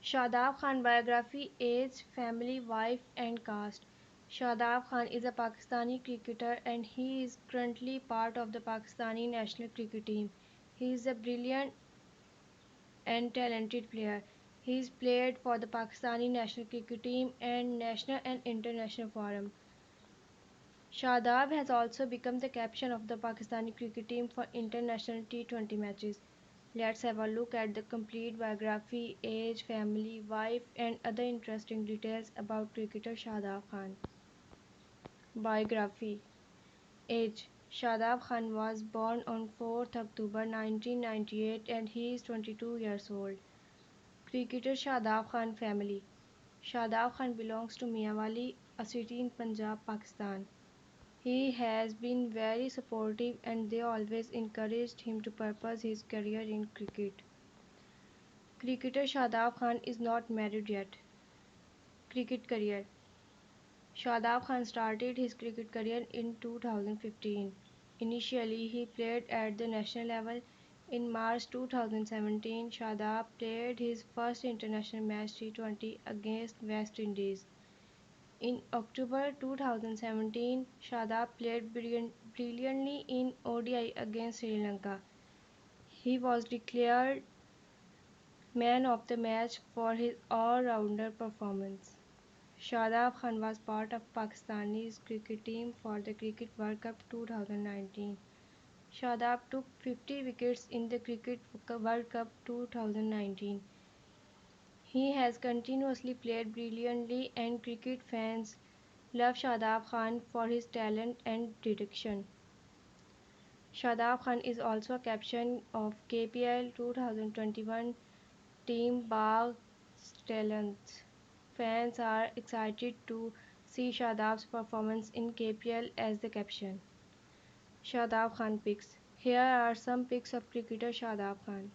Shadab Khan biography, age, family, wife and caste. Shadab Khan is a Pakistani cricketer and he is currently part of the Pakistani national cricket team. He is a brilliant and talented player. He has played for the Pakistani national cricket team and national and international forum. Shadab has also become the captain of the Pakistani cricket team for international T20 matches. Let's have a look at the complete biography, age, family, wife, and other interesting details about cricketer Shadab Khan. Biography. Age. Shadab Khan was born on 4th October 1998 and he is 22 years old. Cricketer Shadab Khan family. Shadab Khan belongs to Mianwali, a city in Punjab, Pakistan. He has been very supportive and they always encouraged him to pursue his career in cricket. Cricketer Shadab Khan is not married yet. Cricket career. Shadab Khan started his cricket career in 2015. Initially, he played at the national level. In March 2017, Shadab played his first international match T20 against West Indies. In October 2017, Shadab played brilliantly in ODI against Sri Lanka. He was declared man of the match for his all-rounder performance. Shadab Khan was part of Pakistani's cricket team for the Cricket World Cup 2019. Shadab took 50 wickets in the Cricket World Cup 2019. He has continuously played brilliantly and cricket fans love Shadab Khan for his talent and dedication. Shadab Khan is also a captain of KPL 2021 team Babar Azam. Fans are excited to see Shadab's performance in KPL as the captain. Shadab Khan picks. Here are some picks of cricketer Shadab Khan.